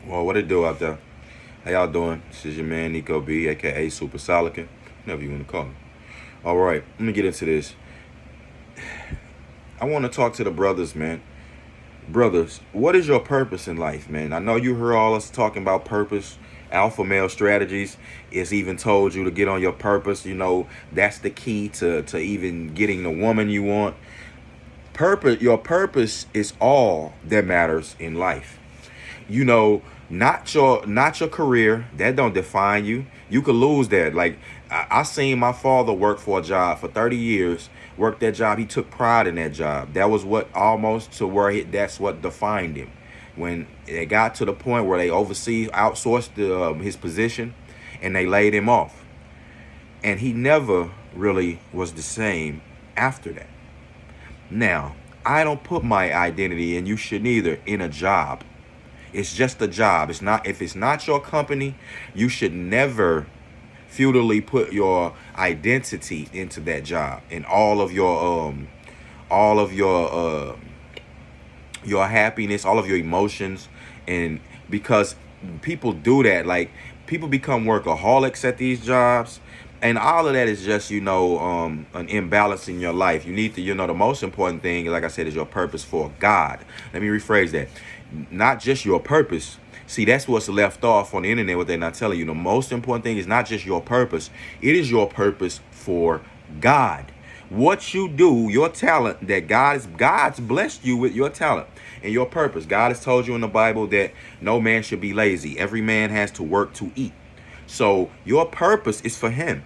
Well, what it do out there? How y'all doing? This is your man Nico B, aka Super Solican, whatever you want to call me. All right, let me get into this. I want to talk to the brothers, man. Brothers, what is your purpose in life, man? I know you heard all us talking about purpose. Alpha male strategies is even told you to get on your purpose. That's the key to even getting the woman you want. Your purpose is all that matters in life. Not your career. That don't define you. You could lose that. Like I seen my father work for a job for 30 years, work that job. He took pride in that job. That was what almost to where that's what defined him. When it got to the point where they outsourced his position, and they laid him off, and he never really was the same after that. Now, I don't put my identity, and you shouldn't either, in a job. It's just a job. It's not If it's not your company, you should never feudally put your identity into that job and all of your happiness, all of your emotions. And because people do that, like, people become workaholics at these jobs, and all of that is just an imbalance in your life. You need to, the most important thing, like I said, is your purpose for God. Let me rephrase that. Not just your purpose. See, that's what's left off on the internet, what they're not telling you. The most important thing is not just your purpose. It is your purpose for God. What you do, your talent, that God's blessed you with your talent and your purpose. God has told you in the Bible that no man should be lazy. Every man has to work to eat. So your purpose is for him.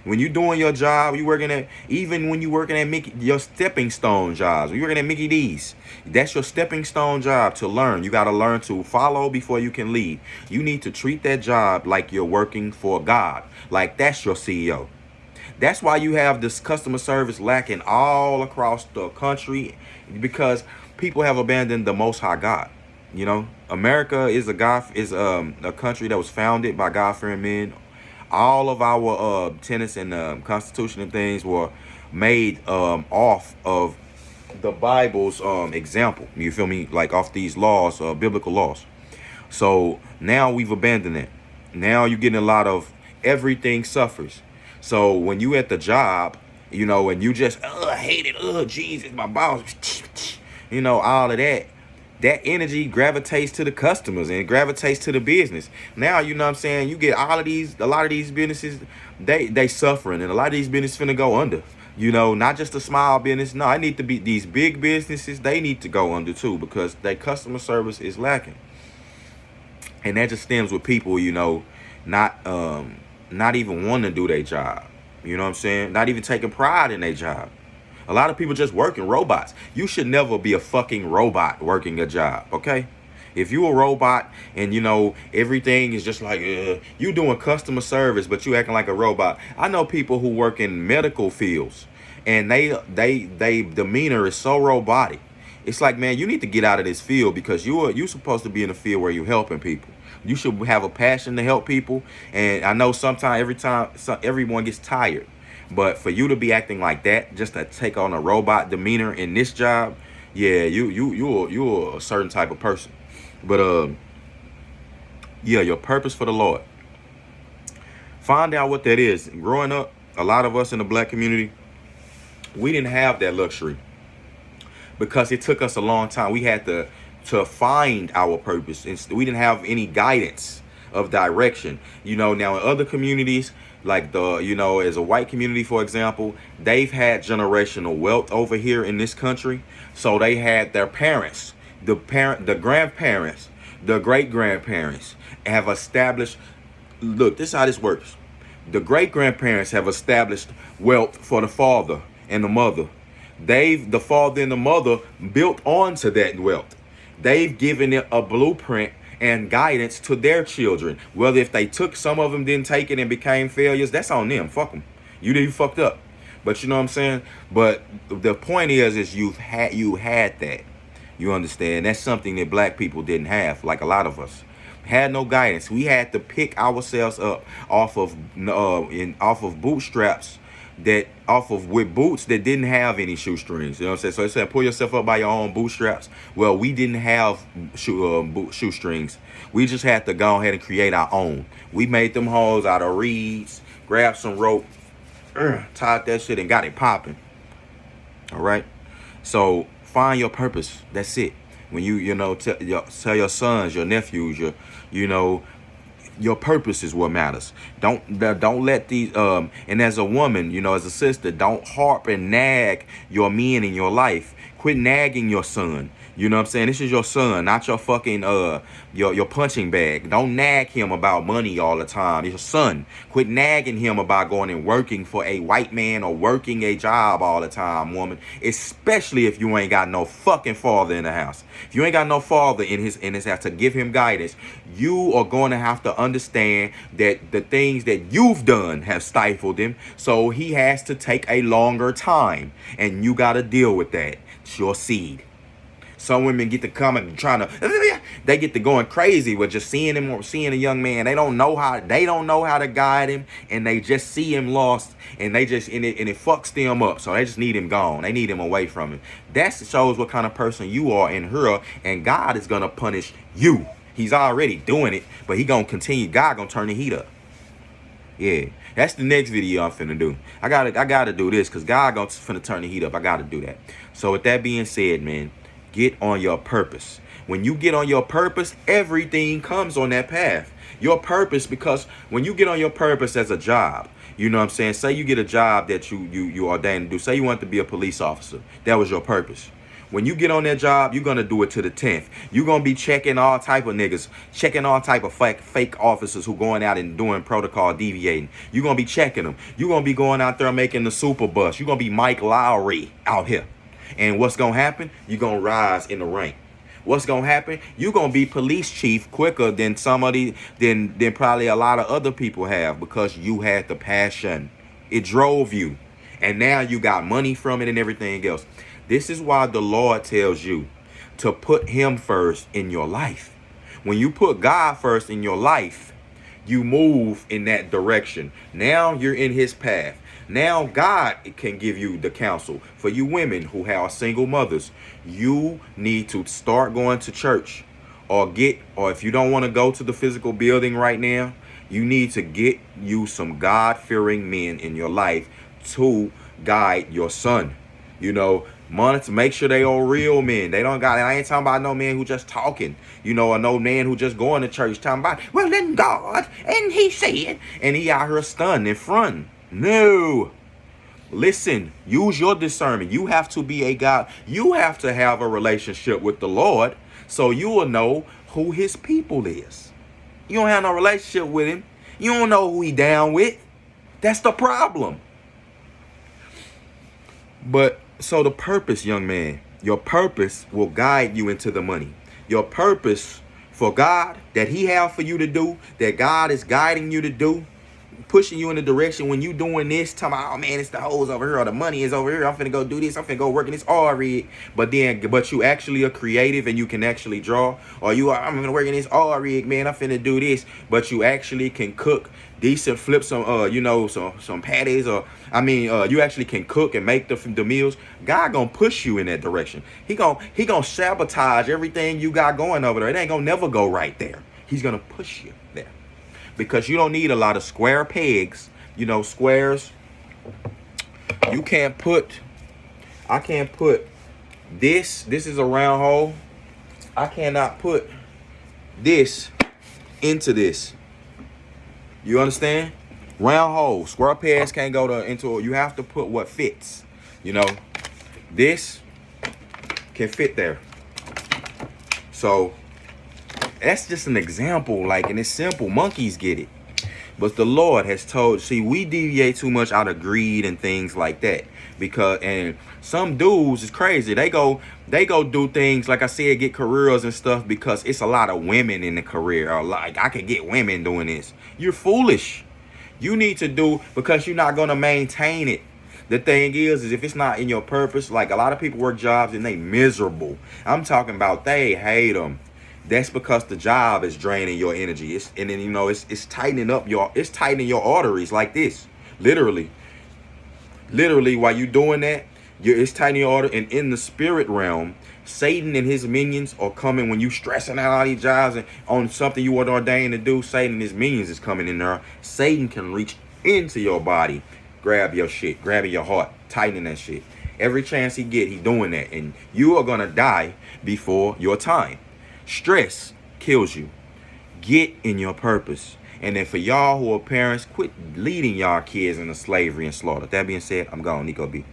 When you're doing your job, even when you're working at your stepping stone jobs, when you're working at Mickey D's, that's your stepping stone job to learn. You got to learn to follow before you can lead. You need to treat that job like you're working for God, like that's your CEO. That's why you have this customer service lacking all across the country, because people have abandoned the Most High God. America is a country that was founded by God-fearing men. All of our tenets and constitution and things were made off of the Bible's example. You feel me? Like off these laws, biblical laws. So now we've abandoned it. Now you're getting a lot of everything suffers. So when you at the job, and you just hate it, Jesus, my boss, all of that. That energy gravitates to the customers and gravitates to the business. Now, you know what I'm saying? You get a lot of these businesses, they suffering, and a lot of these businesses finna go under. Not just a small business. No, I need to be these big businesses, they need to go under too, because their customer service is lacking. And that just stems with people, not not even wanting to do their job. You know what I'm saying? Not even taking pride in their job. A lot of people just working robots. You should never be a fucking robot working a job, okay? If you a robot and everything is just like you doing customer service, but you acting like a robot. I know people who work in medical fields, and they demeanor is so robotic. It's like, man, you need to get out of this field, because you supposed to be in a field where you're helping people. You should have a passion to help people. And I know sometimes everyone gets tired. But for you to be acting like that, just to take on a robot demeanor in this job, yeah, you're a certain type of person. But yeah, your purpose for the Lord. Find out what that is. Growing up, a lot of us in the black community, we didn't have that luxury, because it took us a long time. We had to find our purpose. We didn't have any guidance of direction. Now in other communities, like as a white community, for example, they've had generational wealth over here in this country. So they had their parents, the grandparents, the great grandparents have established. Look, this is how this works. The great grandparents have established wealth for the father and the mother. The father and the mother built onto that wealth. They've given it a blueprint and guidance to their children. Whether if they took, some of them didn't take it and became failures, that's on them. Fuck them. You fucked up. But you know what I'm saying? But the point is you had that. You understand? That's something that black people didn't have, like a lot of us. Had no guidance. We had to pick ourselves up off of bootstraps that off of with boots that didn't have any shoestrings. You know what I'm saying? So it said pull yourself up by your own bootstraps. Well, we didn't have shoestrings. We just had to go ahead and create our own. We made them holes out of reeds, grabbed some rope, tied that shit and got it popping. All right. So find your purpose. That's it. When you know tell your sons, your nephews, your purpose is what matters. Don't let these and as a woman, as a sister, don't harp and nag your men in your life. Quit nagging your son. You know what I'm saying? This is your son, not your fucking your punching bag. Don't nag him about money all the time. It's your son. Quit nagging him about going and working for a white man or working a job all the time, woman. Especially if you ain't got no fucking father in the house. If you ain't got no father in his house to give him guidance, you are going to have to understand that the things that you've done have stifled him. So he has to take a longer time, and you got to deal with that. It's your seed. Some women get to coming trying to, they get to going crazy with just seeing him or seeing a young man. They don't know how to guide him, and they just see him lost, and it fucks them up. So they just need him gone. They need him away from him. That shows what kind of person you are in her, and God is gonna punish you. He's already doing it, but he gonna continue. God gonna turn the heat up. Yeah, that's the next video I'm finna do. I gotta do this because God finna turn the heat up. I gotta do that. So with that being said, man, get on your purpose. When you get on your purpose, everything comes on that path. Your purpose, because when you get on your purpose as a job, you know what I'm saying? Say you get a job that you ordained to do. Say you want to be a police officer. That was your purpose. When you get on that job, you're going to do it to the 10th. You're going to be checking all type of niggas, checking all type of fake officers who going out and doing protocol deviating. You're going to be checking them. You're going to be going out there making the super bus. You're going to be Mike Lowry out here. And what's going to happen? You're going to rise in the rank. What's going to happen? You're going to be police chief quicker than than probably a lot of other people have, because you had the passion. It drove you. And now you got money from it and everything else. This is why the Lord tells you to put him first in your life. When you put God first in your life, you move in that direction. Now you're in his path. Now God can give you the counsel. For you women who have single mothers, you need to start going to church, or if you don't want to go to the physical building right now, you need to get you some God-fearing men in your life to guide your son. Monitor, make sure they are real men. I ain't talking about no man who just talking, or no man who just going to church talking about, well, then God, and he said, and he out here stunned in front. No. Listen, use your discernment. You have to be a God. You have to have a relationship with the Lord so you will know who his people is. You don't have no relationship with him. You don't know who he down with. That's the problem. But so the purpose, young man, your purpose will guide you into the money. Your purpose for God that he have for you to do, that God is guiding you to do, pushing you in the direction when you doing this, talking about, oh man, it's the hoes over here or the money is over here. I'm finna go do this. I'm finna go work in this R rig. But you actually are creative and you can actually draw. Or I'm gonna work in this R rig, man. I'm finna do this. But you actually can cook decent, flip some, some patties, or you actually can cook and make the meals. God gonna push you in that direction. He gonna sabotage everything you got going over there. It ain't gonna never go right there. He's gonna push you there. Because you don't need a lot of square pegs. Squares. I can't put this. This is a round hole. I cannot put this into this. You understand? Round hole. Square pegs can't go into it. You have to put what fits. This can fit there. So that's just an example, and it's simple. Monkeys get it. But the Lord has we deviate too much out of greed and things like that. And some dudes is crazy. They go do things, like I said, get careers and stuff because it's a lot of women in the career. Or I could get women doing this. You're foolish. You need to do, because you're not going to maintain it. The thing is if it's not in your purpose, like a lot of people work jobs and they miserable. I'm talking about they hate them. That's because the job is draining your energy. It's tightening your arteries like this, literally. Literally, while you doing that, it's tiny order, and in the spirit realm, Satan and his minions are coming when you stressing out all these jobs and on something you were ordained to do. Satan and his minions is coming in there. Satan can reach into your body, grab your shit, grabbing your heart, tightening that shit. Every chance he get, he doing that, and you are gonna die before your time. Stress kills you. Get in your purpose. And then for y'all who are parents, quit leading y'all kids into slavery and slaughter. That being said, I'm gone. Nico B.